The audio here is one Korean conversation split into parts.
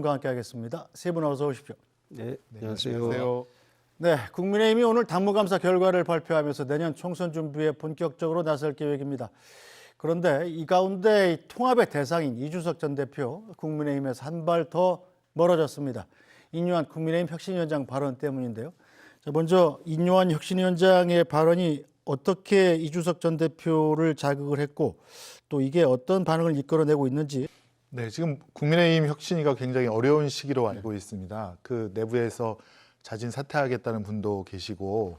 과 함께하겠습니다. 세 분 어서 오십시오. 네, 안녕하세요. 네, 국민의힘이 오늘 당무감사 결과를 발표하면서 내년 총선 준비에 본격적으로 나설 계획입니다. 그런데 이 가운데 통합의 대상인 이준석 전 대표, 국민의힘에서 한 발 더 멀어졌습니다. 인요한 국민의힘 혁신위원장 발언 때문인데요. 자, 먼저 인요한 혁신위원장의 발언이 어떻게 이준석 전 대표를 자극을 했고 또 이게 어떤 반응을 이끌어내고 있는지. 네, 지금 국민의힘 혁신위가 굉장히 어려운 시기로 알고 있습니다. 그 내부에서 자진 사퇴하겠다는 분도 계시고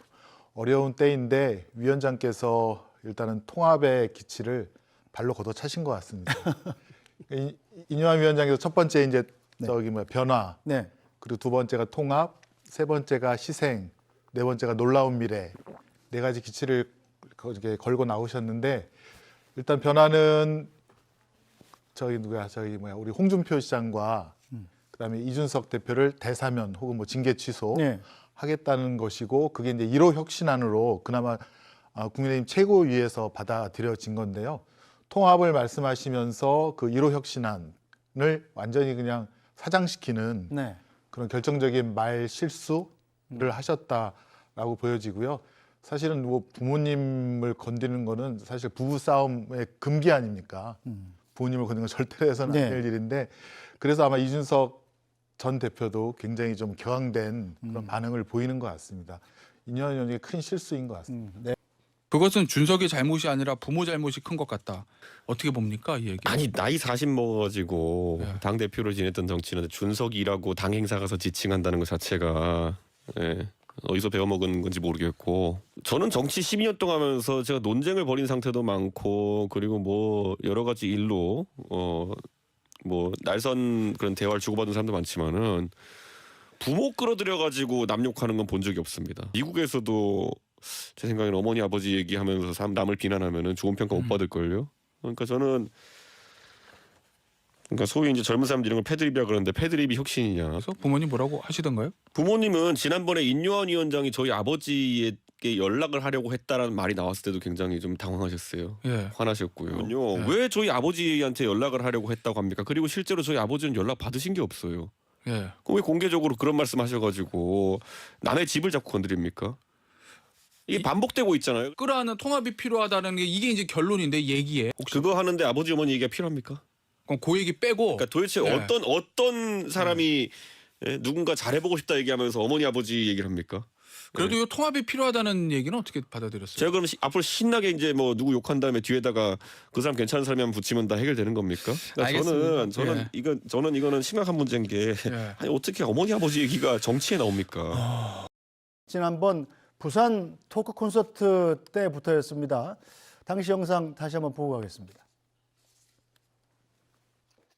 어려운 때인데 위원장께서 일단은 통합의 기치를 발로 걷어차신 것 같습니다. 인요한 위원장께서 첫 번째 이제 변화, 네. 그리고 두 번째가 통합, 세 번째가 희생, 네 번째가 놀라운 미래, 네 가지 기치를 걸고 나오셨는데 일단 변화는 우리 홍준표 시장과 그다음에 이준석 대표를 대사면 혹은 뭐 징계 취소 네. 하겠다는 것이고 그게 이제 1호 혁신안으로 그나마 국민의힘 최고위에서 받아들여진 건데요. 통합을 말씀하시면서 그 1호 혁신안을 완전히 그냥 사장시키는 네. 그런 결정적인 말 실수를 하셨다라고 보여지고요. 사실은 뭐 부모님을 건드리는 거는 사실 부부 싸움의 금기 아닙니까? 부모님을 건드리는 건 절대로 해서는 안 될 일인데 그래서 아마 이준석 전 대표도 굉장히 좀 격앙된 그런 반응을 보이는 것 같습니다. 인요한 위원장의 큰 실수인 것 같습니다. 네. 그것은 준석의 잘못이 아니라 부모 잘못이 큰 것 같다. 어떻게 봅니까 이 얘기? 아니 나이 40 먹어가지고 네. 당 대표로 지냈던 정치는 준석이라고 당 행사 가서 지칭한다는 것 자체가 어디서 배워먹은 건지 모르겠고 저는 정치 12년 동안 하면서 제가 논쟁을 벌인 상태도 많고 그리고 뭐 여러 가지 일로 뭐 날선 그런 대화를 주고받은 사람도 많지만은 부모 끌어들여가지고 남 욕하는 건 본 적이 없습니다. 미국에서도 제 생각에는 어머니 아버지 얘기하면서 남을 비난하면은 좋은 평가 못 받을걸요. 그러니까 저는 그러니까 소위 이제 젊은 사람들이 이런 걸 패드립이라 그러는데 패드립이 혁신이냐. 그래서 부모님 뭐라고 하시던가요? 부모님은 지난번에 인요한 위원장이 저희 아버지에게 연락을 하려고 했다라는 말이 나왔을 때도 굉장히 좀 당황하셨어요. 예. 화나셨고요. 예. 왜 저희 아버지한테 연락을 하려고 했다고 합니까? 그리고 실제로 저희 아버지는 연락 받으신 게 없어요. 예. 그럼 왜 공개적으로 그런 말씀하셔가지고 남의 집을 자꾸 건드립니까? 이게 반복되고 있잖아요. 끌어안는 통합이 필요하다는 게 이게 이제 결론인데 얘기에 혹시 그거 하는데 아버지 어머니 얘기가 필요합니까? 그럼 그 얘기 빼고 그러니까 도대체 예. 어떤 사람이 누군가 잘해보고 싶다 얘기하면서 어머니 아버지 얘기를 합니까? 그래도 이 통합이 필요하다는 얘기는 어떻게 받아들였어요? 제가 그럼 앞으로 신나게 이제 뭐 누구 욕한 다음에 뒤에다가 그 사람 괜찮은 사람이면 붙이면 다 해결되는 겁니까? 그러니까 알겠습니다. 저는 이거는 심각한 문제인 게 예. 아니 어떻게 어머니 아버지 얘기가 정치에 나옵니까? 지난번 부산 토크 콘서트 때부터였습니다. 당시 영상 다시 한번 보고 가겠습니다.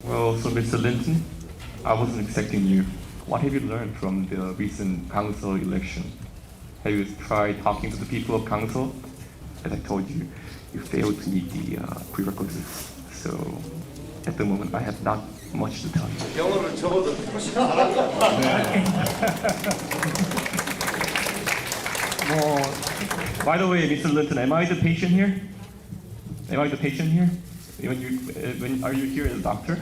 Well, so Mr. Linton, I wasn't expecting you. What have you learned from the recent council election? Have you tried talking to the people of council? As I told you, you failed to meet the prerequisites. So at the moment, I have not much to tell you. 영어를 적어도 훨씬 잘한다. By the way, Mr. Linton, am I the patient here? Am I the patient here? When are you here as a doctor?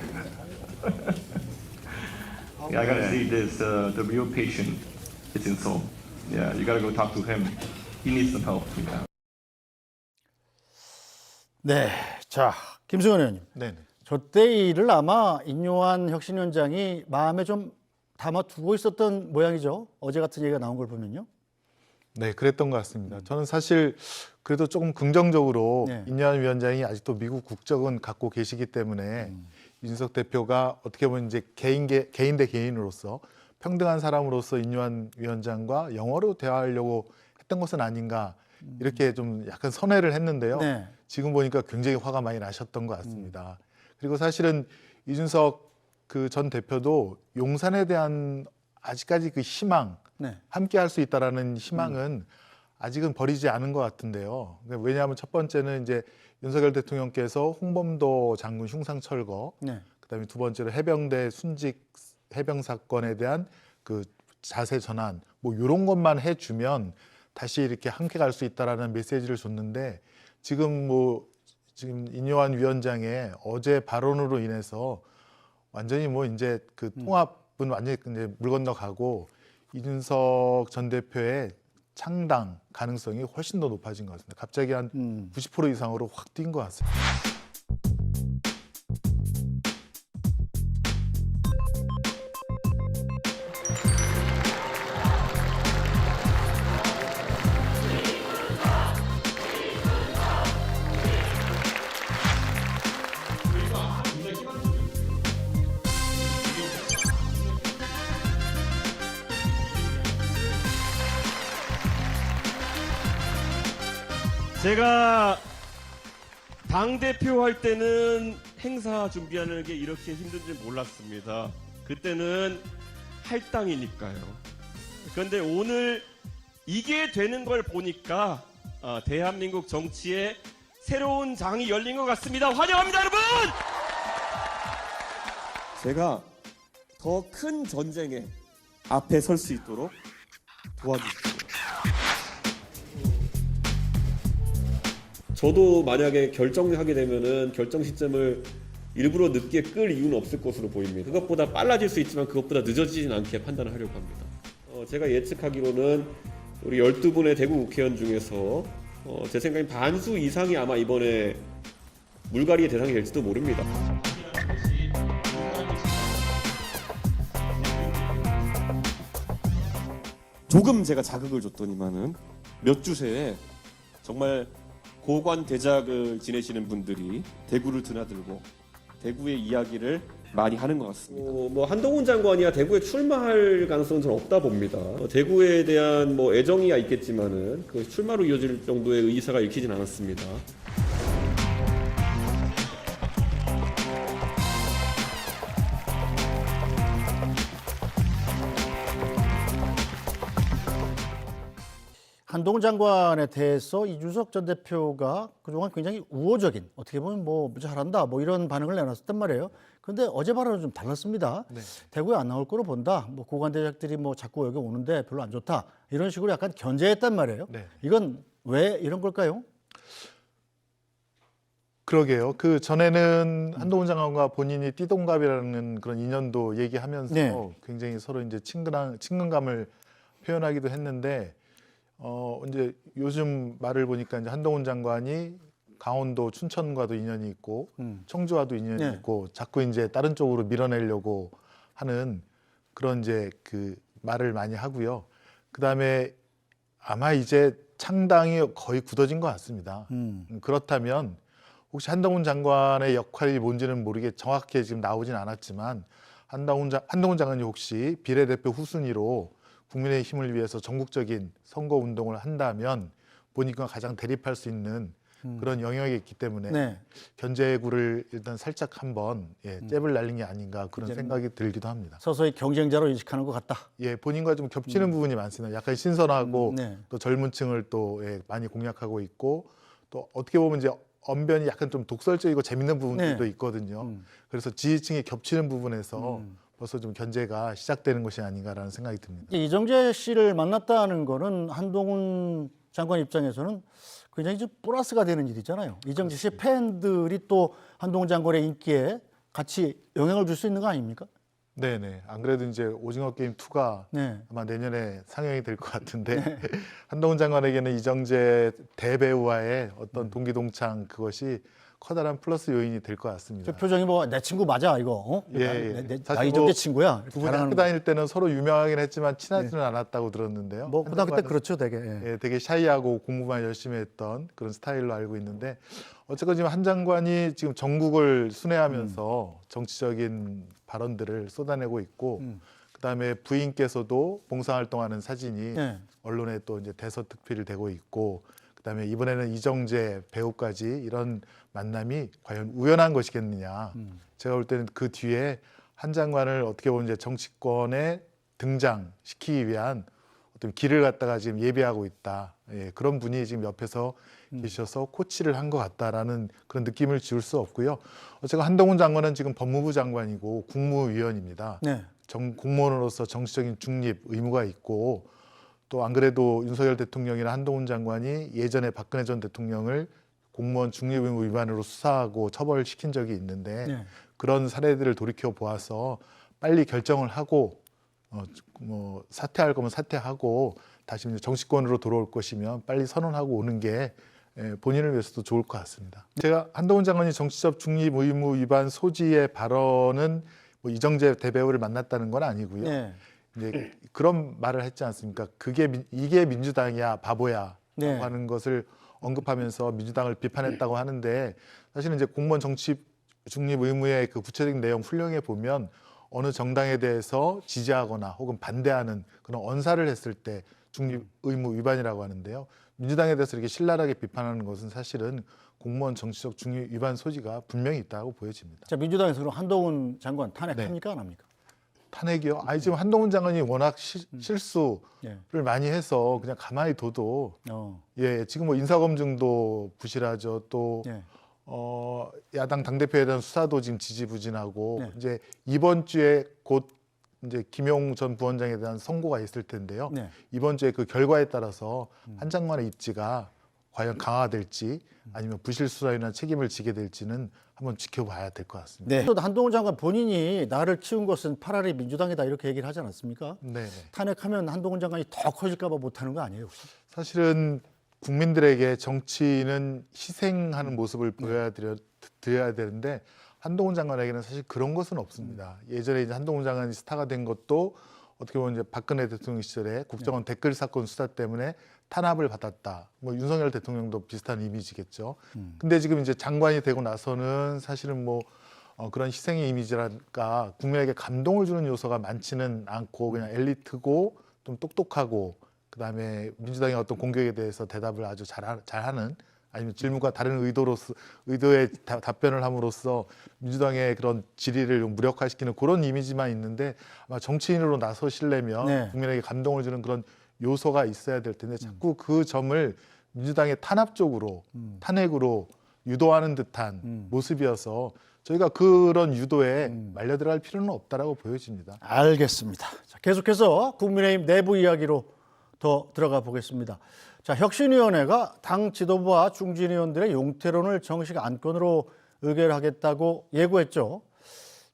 Yeah, I gotta say this. The real patient is in Seoul. Yeah, you gotta go talk to him. He needs some help. Yeah. 네, 자 김승원 의원님, 네. 저때 일을 아마 인요한 혁신위원장이 마음에 좀 담아두고 있었던 모양이죠. 어제 같은 얘기가 나온 걸 보면요. 네, 그랬던 것 같습니다. 저는 사실 그래도 조금 긍정적으로 네. 인요한 위원장이 아직도 미국 국적은 갖고 계시기 때문에 이준석 대표가 어떻게 보면 이제 개인 대 개인으로서 평등한 사람으로서 인요한 위원장과 영어로 대화하려고 했던 것은 아닌가 이렇게 좀 약간 선회를 했는데요. 네. 지금 보니까 굉장히 화가 많이 나셨던 것 같습니다. 그리고 사실은 이준석 그 전 대표도 용산에 대한 아직까지 그 희망, 네. 함께 할 수 있다라는 희망은 아직은 버리지 않은 것 같은데요. 왜냐하면 첫 번째는 이제 윤석열 대통령께서 홍범도 장군 흉상 철거, 네. 그다음에 두 번째로 해병대 순직 해병 사건에 대한 그 자세 전환, 뭐 이런 것만 해주면 다시 이렇게 함께 갈 수 있다라는 메시지를 줬는데 지금 인요한 위원장의 어제 발언으로 인해서 완전히 뭐 이제 그 통합은 완전히 이제 물 건너가고 이준석 전 대표의 창당 가능성이 훨씬 더 높아진 것 같습니다. 갑자기 한 90% 이상으로 확 뛴 것 같습니다. 제가 당대표 할 때는 행사 준비하는 게 이렇게 힘든 줄 몰랐습니다. 그때는 할당이니까요. 그런데 오늘 이게 되는 걸 보니까 대한민국 정치에 새로운 장이 열린 것 같습니다. 환영합니다, 여러분! 제가 더 큰 전쟁에 앞에 설 수 있도록 도와주십시오. 저도 만약에 결정하게 되면은 결정 시점을 일부러 늦게 끌 이유는 없을 것으로 보입니다. 그것보다 빨라질 수 있지만 그것보다 늦어지진 않게 판단을 하려고 합니다. 제가 예측하기로는 우리 12분의 대구 국회의원 중에서 제 생각엔 반수 이상이 아마 이번에 물갈이의 대상이 될지도 모릅니다. 조금 제가 자극을 줬더니만은 몇 주새에 정말 고관 대작을 지내시는 분들이 대구를 드나들고 대구의 이야기를 많이 하는 것 같습니다. 뭐 한동훈 장관이야 대구에 출마할 가능성은 저는 없다 봅니다. 대구에 대한 뭐 애정이야 있겠지만은 그 출마로 이어질 정도의 의사가 읽히진 않았습니다. 한동훈 장관에 대해서 이준석 전 대표가 그동안 굉장히 우호적인, 어떻게 보면 뭐 잘한다 뭐 이런 반응을 내놨었단 말이에요. 그런데 어제 발언은 좀 달랐습니다. 네. 대구에 안 나올 거로 본다. 뭐 고관대작들이 뭐 자꾸 여기 오는데 별로 안 좋다. 이런 식으로 약간 견제했단 말이에요. 네. 이건 왜 이런 걸까요? 그러게요. 그 전에는 한동훈 장관과 본인이 띠동갑이라는 그런 인연도 얘기하면서 네. 굉장히 서로 이제 친근감을 표현하기도 했는데 이제 요즘 말을 보니까 이제 한동훈 장관이 강원도 춘천과도 인연이 있고 청주와도 인연이 네. 있고 자꾸 이제 다른 쪽으로 밀어내려고 하는 그런 이제 그 말을 많이 하고요. 그다음에 아마 이제 창당이 거의 굳어진 것 같습니다. 그렇다면 혹시 한동훈 장관의 역할이 뭔지는 모르게 정확하게 지금 나오진 않았지만 한동훈 장관이 혹시 비례대표 후순위로 국민의힘을 위해서 전국적인 선거 운동을 한다면 본인과 가장 대립할 수 있는 그런 영역이 있기 때문에 네. 견제구를 일단 살짝 한번 잽을 날린 게 아닌가 그런 생각이 들기도 합니다. 서서히 경쟁자로 인식하는 것 같다. 예, 본인과 좀 겹치는 부분이 많습니다. 약간 신선하고 네. 또 젊은 층을 또 많이 공략하고 있고 또 어떻게 보면 이제 언변이 약간 좀 독설적이고 재밌는 부분들도 네. 있거든요. 그래서 지지층이 겹치는 부분에서 벌써 좀 견제가 시작되는 것이 아닌가라는 생각이 듭니다. 이정재 씨를 만났다는 거는 한동훈 장관 입장에서는 굉장히 좀 플러스가 되는 일이잖아요. 이정재 씨 팬들이 또 한동훈 장관의 인기에 같이 영향을 줄 수 있는 거 아닙니까? 네네. 안 그래도 이제 오징어 게임 2가 네. 아마 내년에 상영이 될 것 같은데 한동훈 장관에게는 이정재 대배우와의 어떤 동기동창 그것이 커다란 플러스 요인이 될 것 같습니다. 저 표정이 뭐 내 친구 맞아 이거. 예. 나 사실 이정재 뭐 친구야. 두 분이 자랑하는 학교 다닐 때는 서로 유명하긴 했지만 친하지는 않았다고 들었는데요. 뭐 고등학교 때 한동안은 그렇죠, 되게. 예. 되게 샤이하고 공부만 열심히 했던 그런 스타일로 알고 있는데 어쨌건 지금 한 장관이 지금 전국을 순회하면서 정치적인 발언들을 쏟아내고 있고 그다음에 부인께서도 봉사활동하는 사진이 네. 언론에 또 이제 대서특필 되고 있고 그다음에 이번에는 이정재 배우까지 이런 만남이 과연 우연한 것이겠느냐. 제가 볼 때는 그 뒤에 한 장관을 어떻게 보면 이제 정치권에 등장시키기 위한 어떤 길을 갖다가 지금 예비하고 있다. 예, 그런 분이 지금 옆에서 계셔서 코치를 한 것 같다라는 그런 느낌을 지울 수 없고요. 어쨌든 한동훈 장관은 지금 법무부 장관이고 국무위원입니다. 네. 공무원으로서 정치적인 중립 의무가 있고 또 안 그래도 윤석열 대통령이나 한동훈 장관이 예전에 박근혜 전 대통령을 공무원 중립 의무 위반으로 수사하고 처벌시킨 적이 있는데 네. 그런 사례들을 돌이켜 보아서 빨리 결정을 하고 뭐 사퇴할 거면 사퇴하고 다시 이제 정치권으로 돌아올 것이면 빨리 선언하고 오는 게 본인을 위해서도 좋을 것 같습니다. 제가 한동훈 장관이 정치적 중립 의무 위반 소지의 발언은 뭐 이정재 대배우를 만났다는 건 아니고요. 네. 이제 그런 말을 했지 않습니까? 이게 민주당이야 바보야 네. 라고 하는 것을 언급하면서 민주당을 비판했다고 하는데 사실은 이제 공무원 정치 중립 의무의 그 구체적인 내용 풀령에 보면 어느 정당에 대해서 지지하거나 혹은 반대하는 그런 언사를 했을 때 중립 의무 위반이라고 하는데요. 민주당에 대해서 이렇게 신랄하게 비판하는 것은 사실은 공무원 정치적 중립 위반 소지가 분명히 있다고 보여집니다. 자, 민주당에서 그럼 한동훈 장관 탄핵합니까 안 합니까? 탄핵이요? 아니 지금 한동훈 장관이 워낙 실수를 예. 많이 해서 그냥 가만히 둬도 예. 지금 뭐 인사검증도 부실하죠. 또 예. 야당 당대표에 대한 수사도 지금 지지부진하고 네. 이제 이번 주에 곧 이제 김용 전 부원장에 대한 선고가 있을 텐데요. 네. 이번 주에 그 결과에 따라서 한 장관의 입지가 과연 강화될지 아니면 부실 수사에나 책임을 지게 될지는 한번 지켜봐야 될 것 같습니다. 네. 또 한동훈 장관 본인이 나를 키운 것은 파라리 민주당이다 이렇게 얘기를 하지 않았습니까? 네. 탄핵하면 한동훈 장관이 더 커질까 봐 못하는 거 아니에요 혹시? 사실은 국민들에게 정치는 희생하는 모습을 보여드려야 되는데 한동훈 장관에게는 사실 그런 것은 없습니다. 예전에 이제 한동훈 장관이 스타가 된 것도 어떻게 보면 이제 박근혜 대통령 시절에 국정원 댓글 사건 수사 때문에 탄압을 받았다. 뭐 윤석열 대통령도 비슷한 이미지겠죠. 근데 지금 이제 장관이 되고 나서는 사실은 뭐 그런 희생의 이미지랄까 국민에게 감동을 주는 요소가 많지는 않고 그냥 엘리트고 좀 똑똑하고 그다음에 민주당의 어떤 공격에 대해서 대답을 아주 잘하는 아니면 질문과 다른 의도의 답변을 함으로써 민주당의 그런 질의를 무력화시키는 그런 이미지만 있는데 아마 정치인으로 나서시려면 네. 국민에게 감동을 주는 그런 요소가 있어야 될 텐데 자꾸 그 점을 민주당의 탄압 쪽으로 탄핵으로 유도하는 듯한 모습이어서 저희가 그런 유도에 말려들어갈 필요는 없다라고 보여집니다. 알겠습니다. 자, 계속해서 국민의힘 내부 이야기로 더 들어가 보겠습니다. 자, 혁신위원회가 당 지도부와 중진 의원들의 용태론을 정식 안건으로 의결하겠다고 예고했죠.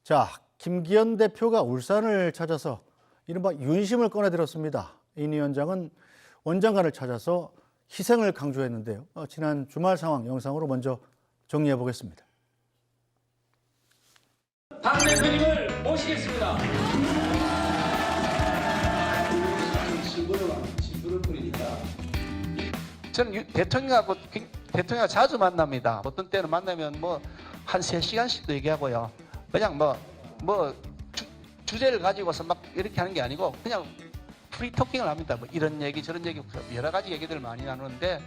자, 김기현 대표가 울산을 찾아서 이른바 윤심을 꺼내들었습니다. 인 위원장은 원장관을 찾아서 희생을 강조했는데요. 지난 주말 상황 영상으로 먼저 정리해 보겠습니다. 당 대표님을 모시겠습니다. 저는 대통령하고 자주 만납니다. 어떤 때는 만나면 뭐 한 3시간씩도 얘기하고요. 그냥 주제를 가지고서 막 이렇게 하는 게 아니고 그냥 프리토킹을 합니다. 뭐 이런 얘기 저런 얘기 여러 가지 얘기들을 많이 나누는데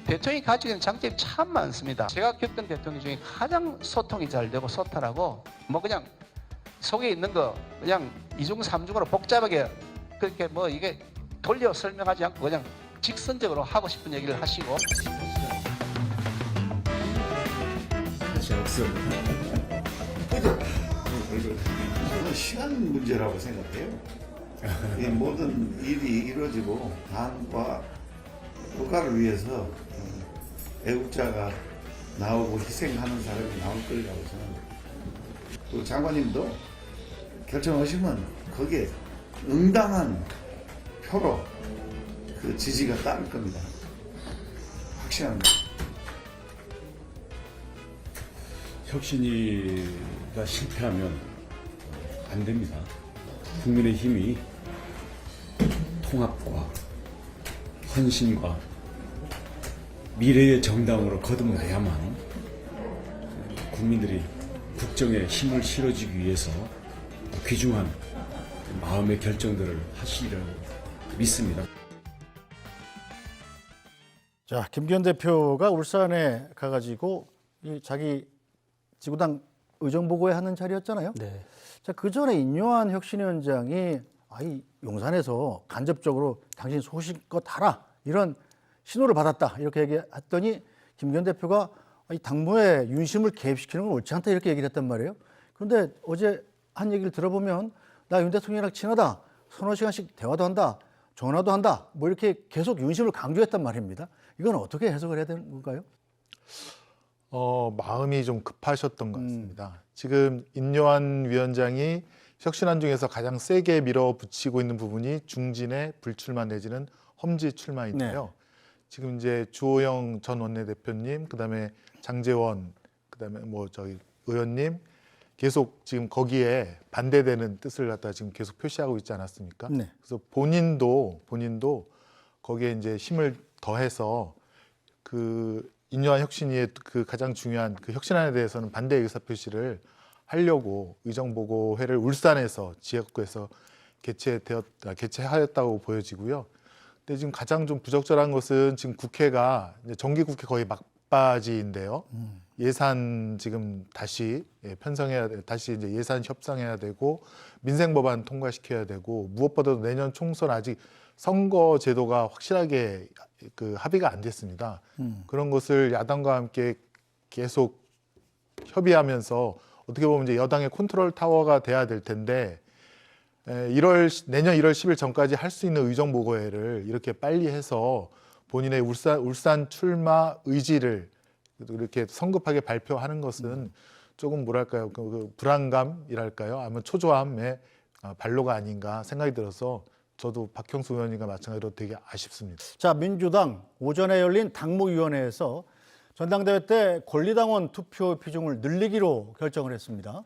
대통령이 가지고 있는 장점이 참 많습니다. 제가 겪은 대통령 중에 가장 소통이 잘 되고 소탈하고 뭐 그냥 속에 있는 거 그냥 이중삼중으로 복잡하게 그렇게 뭐 이게 돌려 설명하지 않고 그냥 직선적으로 하고 싶은 얘기를 하시고 저는 시간 문제라고 생각해요. 이 모든 일이 이루어지고 당과 국가를 위해서 애국자가 나오고 희생하는 사람이 나올 거라고 저는. 또 장관님도 결정하시면 거기에 응당한 표로 그 지지가 따를 겁니다. 확신합니다. 혁신위가 실패하면 안 됩니다. 국민의 힘이 통합과 헌신과 미래의 정당으로 거듭나야만 국민들이 국정에 힘을 실어주기 위해서 귀중한 마음의 결정들을 하시리라고 믿습니다. 자, 김기현 대표가 울산에 가가지고 자기 지구당 의정보고회 하는 자리였잖아요. 네. 자, 그 전에 인요한 혁신위원장이 이 용산에서 간접적으로 당신 소신껏 하라 이런 신호를 받았다 이렇게 얘기했더니 김기현 대표가 이 당무에 윤심을 개입시키는 건 옳지 않다 이렇게 얘기를 했단 말이에요. 그런데 어제 한 얘기를 들어보면 나 윤 대통령이랑 친하다, 서너 시간씩 대화도 한다, 전화도 한다, 뭐 이렇게 계속 윤심을 강조했단 말입니다. 이건 어떻게 해석을 해야 되는 건가요? 마음이 좀 급하셨던 것 같습니다. 지금 인요한 위원장이 혁신안 중에서 가장 세게 밀어붙이고 있는 부분이 중진의 불출마 내지는 험지 출마인데요. 지금 이제 주호영 전 원내대표님, 그다음에 장제원, 그다음에 뭐 저희 의원님 계속 지금 거기에 반대되는 뜻을 갖다가 지금 계속 표시하고 있지 않았습니까? 네. 그래서 본인도 거기에 이제 힘을 더해서 그 인요한 혁신위의 그 가장 중요한 그 혁신안에 대해서는 반대 의사 표시를 하려고 의정보고회를 울산에서 지역구에서 개최하였다고 보여지고요. 근데 지금 가장 좀 부적절한 것은 지금 국회가 이제 정기국회 거의 막바지인데요. 예산 지금 다시 다시 이제 예산 협상해야 되고 민생 법안 통과시켜야 되고 무엇보다도 내년 총선 아직 선거 제도가 확실하게 그 합의가 안 됐습니다. 그런 것을 야당과 함께 계속 협의하면서 어떻게 보면 이제 여당의 컨트롤 타워가 돼야 될 텐데 내년 1월 10일 전까지 할 수 있는 의정보고회를 이렇게 빨리 해서 본인의 울산 출마 의지를 이렇게 성급하게 발표하는 것은 조금 뭐랄까요, 그 불안감이랄까요, 아니면 초조함의 발로가 아닌가 생각이 들어서 저도 박형수 의원님과 마찬가지로 되게 아쉽습니다. 자, 민주당 오전에 열린 당무위원회에서 전당대회 때 권리당원 투표 비중을 늘리기로 결정을 했습니다.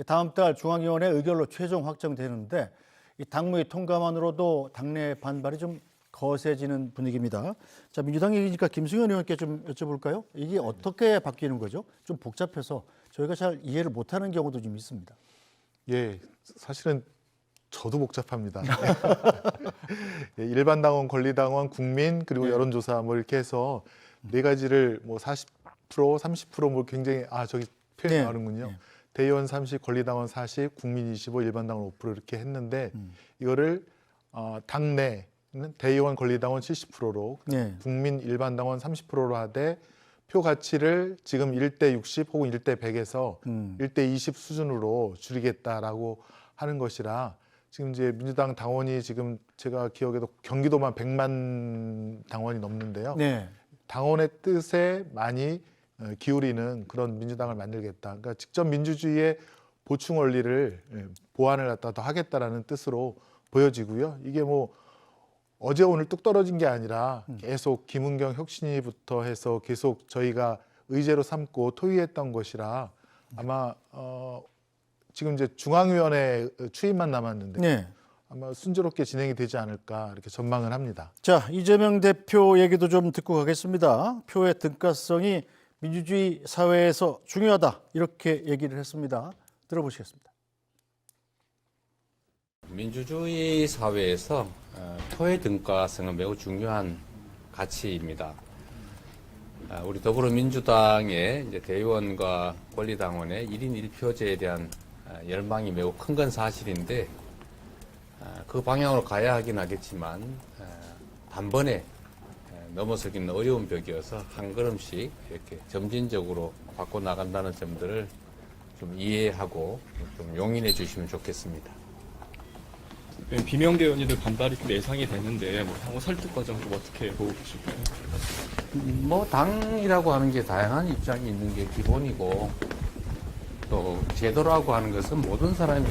다음 달 중앙위원회 의결로 최종 확정되는데 이 당무위 통과만으로도 당내 반발이 좀 거세지는 분위기입니다. 자, 민주당 얘기니까 김승현 의원께 좀 여쭤볼까요? 이게 어떻게 바뀌는 거죠? 좀 복잡해서 저희가 잘 이해를 못하는 경우도 좀 있습니다. 예, 사실은 저도 복잡합니다. 예, 일반 당원, 권리당원, 국민 그리고 여론조사 뭐 이렇게 해서 네 가지를 뭐 40%, 30%뭐 굉장히 저기 표현이 나오는군요. 대의원 30, 권리당원 40, 국민 25, 일반 당원 5% 이렇게 했는데 이거를 당내는 대의원, 권리당원 70%로 국민, 일반 당원 30%로 하되 표 가치를 지금 1대 60 혹은 1대 100에서 1대 20 수준으로 줄이겠다라고 하는 것이라 지금 이제 민주당 당원이 지금 제가 기억에도 경기도만 100만 당원이 넘는데요. 당원의 뜻에 많이 기울이는 그런 민주당을 만들겠다. 그러니까 직접 민주주의의 보충 원리를 보완을 갖다 더 하겠다라는 뜻으로 보여지고요. 이게 뭐 어제 오늘 뚝 떨어진 게 아니라 계속 김은경 혁신위부터 해서 계속 저희가 의제로 삼고 토의했던 것이라 아마 지금 이제 중앙위원회 추임만 남았는데 아마 순조롭게 진행이 되지 않을까 이렇게 전망을 합니다. 자, 이재명 대표 얘기도 좀 듣고 가겠습니다. 표의 등가성이 민주주의 사회에서 중요하다 이렇게 얘기를 했습니다. 들어보시겠습니다. 민주주의 사회에서 표의 등가성은 매우 중요한 가치입니다. 우리 더불어민주당의 이제 대의원과 권리당원의 1인 1표제에 대한 열망이 매우 큰 건 사실인데 그 방향으로 가야 하긴 하겠지만 단번에 넘어서기는 어려운 벽이어서 한 걸음씩 이렇게 점진적으로 바꿔 나간다는 점들을 좀 이해하고 좀 용인해 주시면 좋겠습니다. 비명계 의원님들 반발이 좀 예상이 되는데 향후 설득 과정 좀 어떻게 보고 계실까요? 뭐 당이라고 하는 게 다양한 입장이 있는 게 기본이고 또 제도라고 하는 것은 모든 사람이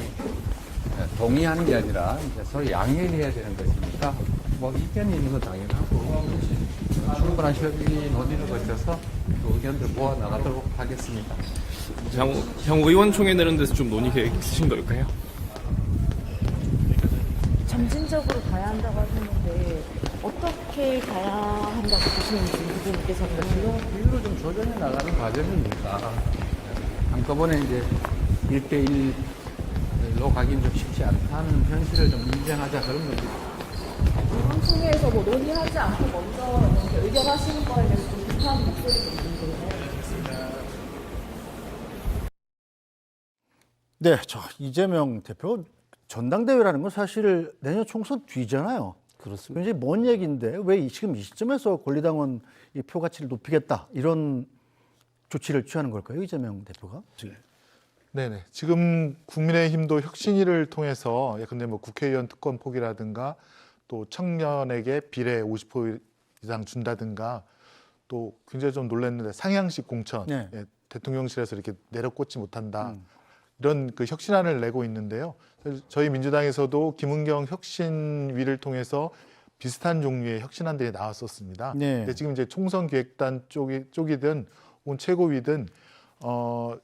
동의하는 게 아니라 이제 서로 양해해야 되는 것이니까 뭐意見이 있는 건 당연하고 충분한 협의 논의를 거쳐서 그 의견들 모아 나가도록 하겠습니다. 향후 의원총회 내는 데서 좀 논의 계획 있으신 걸까요? 점진적으로 가야 한다고 하셨는데 어떻게 가야 한다고 보시는지 부분께서는 비율을 좀 조정해 나가는 과정이니까 한꺼번에 이제 1대1로 가긴 좀 쉽지 않다는 현실을 좀 인정하자 그런 거죠. 의원총회에서 뭐 논의하지 않고 먼저 의결하시는 거에 대해서 좀 비판하는 목소리도 있는데요. 네, 저 이재명 대표 전당대회라는 건 사실 내년 총선 뒤잖아요. 그렇습니다. 굉장히 먼 얘기인데 왜 지금 이 시점에서 권리당원 이 표 가치를 높이겠다 이런 조치를 취하는 걸까요, 이재명 대표가? 네네. 지금 국민의힘도 혁신위를 통해서 근데 뭐 국회의원 특권 포기라든가 또 청년에게 비례 50% 이상 준다든가 또 굉장히 좀 놀랐는데 상향식 공천, 네. 예, 대통령실에서 이렇게 내려꽂지 못한다. 이런 그 혁신안을 내고 있는데요. 저희 민주당에서도 김은경 혁신위를 통해서 비슷한 종류의 혁신안들이 나왔었습니다. 네. 근데 지금 이제 총선 기획단 쪽이든 혹은 최고위든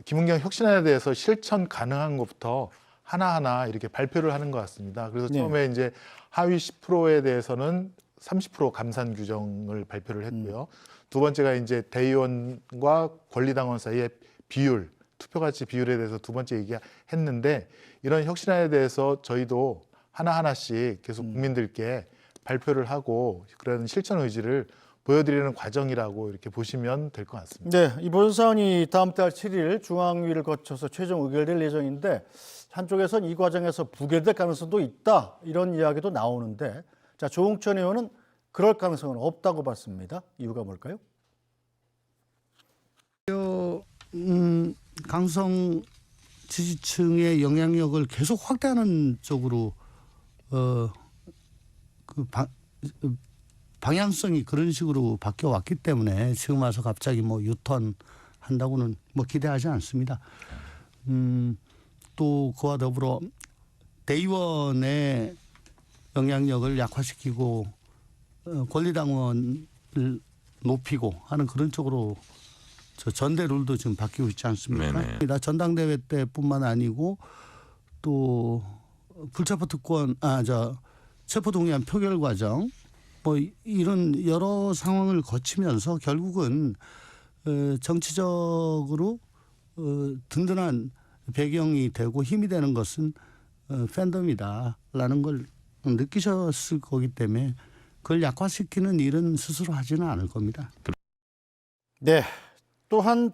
김은경 혁신안에 대해서 실천 가능한 것부터 하나하나 이렇게 발표를 하는 것 같습니다. 그래서 네. 처음에 이제 하위 10%에 대해서는 30% 감산 규정을 발표를 했고요. 두 번째가 이제 대의원과 권리당원 사이의 비율, 투표가치 비율에 대해서 두 번째 얘기했는데 이런 혁신안에 대해서 저희도 하나하나씩 계속 국민들께 발표를 하고 그런 실천 의지를 보여드리는 과정이라고 이렇게 보시면 될 것 같습니다. 네, 이번 사안이 다음 달 7일 중앙위를 거쳐서 최종 의결될 예정인데 한쪽에선 이 과정에서 부결될 가능성도 있다 이런 이야기도 나오는데 자, 조홍천 의원은 그럴 가능성은 없다고 봤습니다. 이유가 뭘까요? 강성 지지층의 영향력을 계속 확대하는 쪽으로 방향성이 그런 식으로 바뀌어 왔기 때문에 지금 와서 갑자기 뭐 유턴 한다고는 뭐 기대하지 않습니다. 또 그와 더불어 대의원의 영향력을 약화시키고 권리당원을 높이고 하는 그런 쪽으로 저 전대 룰도 지금 바뀌고 있지 않습니까? 전당대회 때뿐만 아니고 또 불체포 특권, 체포동의안 표결 과정 뭐 이런 여러 상황을 거치면서 결국은 정치적으로 든든한 배경이 되고 힘이 되는 것은 팬덤이다라는 걸 느끼셨을 거기 때문에 그걸 약화시키는 일은 스스로 하지는 않을 겁니다. 네, 또 한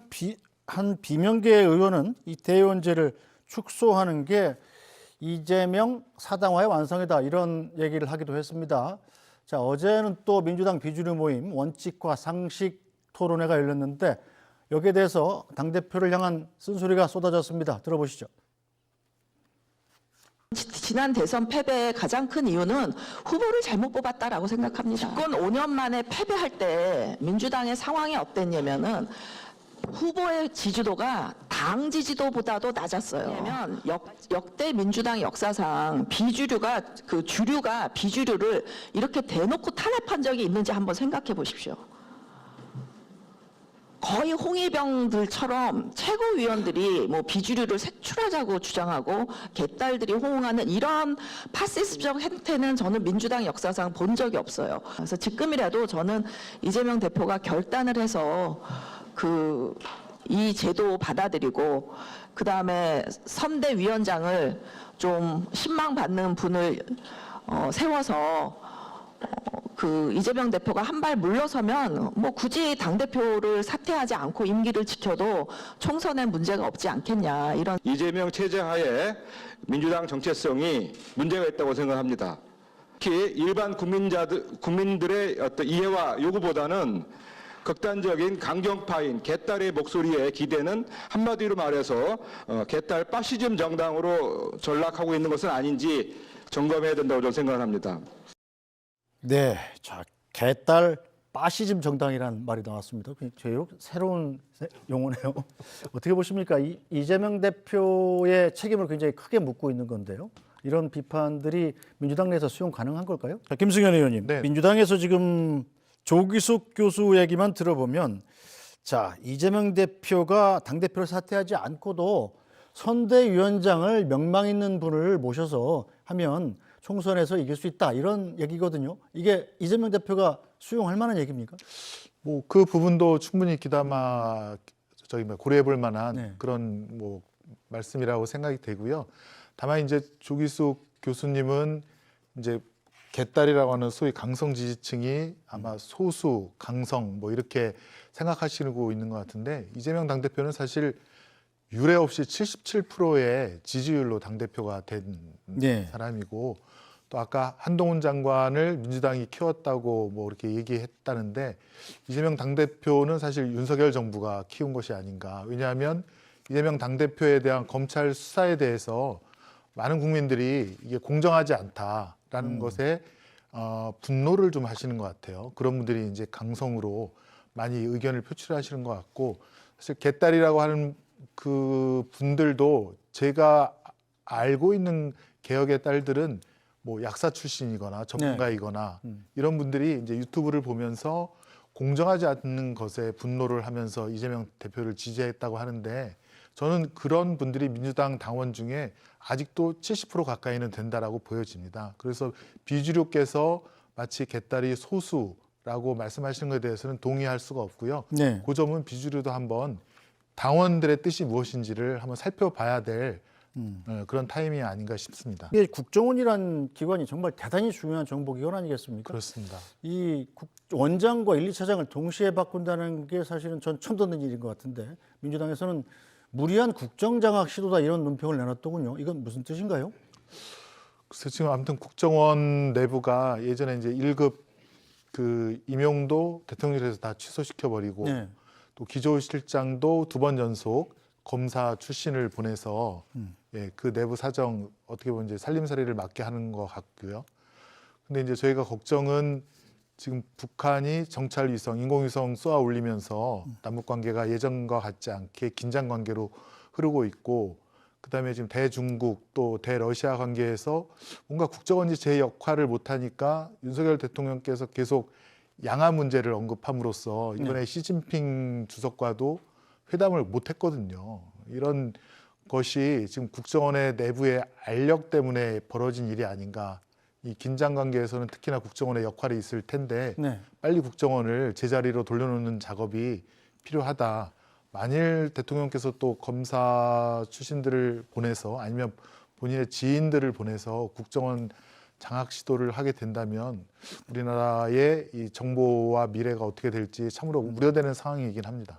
비명계 의원은 이 대의원제를 축소하는 게 이재명 사당화의 완성이다 이런 얘기를 하기도 했습니다. 자, 어제는 또 민주당 비주류 모임 원칙과 상식 토론회가 열렸는데 여기에 대해서 당대표를 향한 쓴소리가 쏟아졌습니다. 들어보시죠. 지난 대선 패배의 가장 큰 이유는 후보를 잘못 뽑았다라고 생각합니다. 집권 5년 만에 패배할 때 민주당의 상황이 어땠냐면은 후보의 지지도가 당 지지도보다도 낮았어요. 왜냐하면 역대 민주당 역사상 비주류가 주류가 비주류를 이렇게 대놓고 탄압한 적이 있는지 한번 생각해 보십시오. 거의 홍위병들처럼 최고위원들이 뭐 비주류를 색출하자고 주장하고 개딸들이 호응하는 이런 파시스트적 행태는 저는 민주당 역사상 본 적이 없어요. 그래서 지금이라도 저는 이재명 대표가 결단을 해서 이 제도 받아들이고 그다음에 선대위원장을 좀 신망받는 분을 세워서 이재명 대표가 한 발 물러서면 뭐 굳이 당대표를 사퇴하지 않고 임기를 지켜도 총선에 문제가 없지 않겠냐 이런. 이재명 체제 하에 민주당 정체성이 문제가 있다고 생각합니다. 특히 일반 국민들의 어떤 이해와 요구보다는 극단적인 강경파인 개딸의 목소리에 기대는 한마디로 말해서 개딸 파시즘 정당으로 전락하고 있는 것은 아닌지 점검해야 된다고 저는 생각합니다. 네, 자, 개딸 파시즘 정당이라는 말이 나왔습니다. 제일 새로운 용어네요. 어떻게 보십니까? 이재명 대표의 책임을 굉장히 크게 묻고 있는 건데요. 이런 비판들이 민주당 내에서 수용 가능한 걸까요? 자, 김승현 의원님, 네. 민주당에서 지금 조기숙 교수 얘기만 들어보면 자, 이재명 대표가 당대표를 사퇴하지 않고도 선대위원장을 명망 있는 분을 모셔서 하면 총선에서 이길 수 있다 이런 얘기거든요. 이게 이재명 대표가 수용할 만한 얘기입니까? 뭐 그 부분도 충분히 고려해 볼 만한 네. 그런 뭐 말씀이라고 생각이 되고요. 다만 이제 조기숙 교수님은 이제 개딸이라고 하는 소위 강성 지지층이 아마 소수, 강성 뭐 이렇게 생각하시고 있는 것 같은데 이재명 당대표는 사실 유례 없이 77%의 지지율로 당대표가 된 네. 사람이고 또 아까 한동훈 장관을 민주당이 키웠다고 뭐 이렇게 얘기했다는데 이재명 당대표는 사실 윤석열 정부가 키운 것이 아닌가. 왜냐하면 이재명 당대표에 대한 검찰 수사에 대해서 많은 국민들이 이게 공정하지 않다라는 것에 분노를 좀 하시는 것 같아요. 그런 분들이 이제 강성으로 많이 의견을 표출하시는 것 같고, 사실 개딸이라고 하는 그 분들도 제가 알고 있는 개혁의 딸들은 뭐 약사 출신이거나 전문가이거나 이런 분들이 이제 유튜브를 보면서 공정하지 않는 것에 분노를 하면서 이재명 대표를 지지했다고 하는데, 저는 그런 분들이 민주당 당원 중에 아직도 70% 가까이는 된다라고 보여집니다. 그래서 비주류께서 마치 개딸이 소수라고 말씀하시는 것에 대해서는 동의할 수가 없고요. 네. 그 점은 비주류도 한번 당원들의 뜻이 무엇인지를 한번 살펴봐야 될 그런 타이밍이 아닌가 싶습니다. 이게 국정원이라는 기관이 정말 대단히 중요한 정보기관 아니겠습니까? 그렇습니다. 이 원장과 1, 2차장을 동시에 바꾼다는 게 사실은 전 처음 듣는 일인 것 같은데, 민주당에서는 무리한 국정장악 시도다 이런 논평을 내놨더군요. 이건 무슨 뜻인가요? 그래서 지금 아무튼 국정원 내부가 예전에 이제 1급 그 임용도 대통령실에서 다 취소시켜 버리고 네. 또 기조실장도 2번 연속 검사 출신을 보내서 예, 그 내부 사정 어떻게 보면 이제 살림살이를 맡게 하는 것 같고요. 근데 이제 저희가 걱정은 지금 북한이 정찰 위성, 인공위성 쏘아 올리면서 남북 관계가 예전과 같지 않게 긴장 관계로 흐르고 있고, 그다음에 지금 대중국 또 대러시아 관계에서 뭔가 국정원이 제 역할을 못하니까 윤석열 대통령께서 계속 양아 문제를 언급함으로써 이번에 시진핑 주석과도 회담을 못했거든요. 이런 것이 지금 국정원의 내부의 알력 때문에 벌어진 일이 아닌가. 이 긴장 관계에서는 특히나 국정원의 역할이 있을 텐데 네. 빨리 국정원을 제자리로 돌려놓는 작업이 필요하다. 만일 대통령께서 또 검사 출신들을 보내서 아니면 본인의 지인들을 보내서 국정원 장악 시도를 하게 된다면 우리나라의 이 정보와 미래가 어떻게 될지 참으로 우려되는 상황이긴 합니다.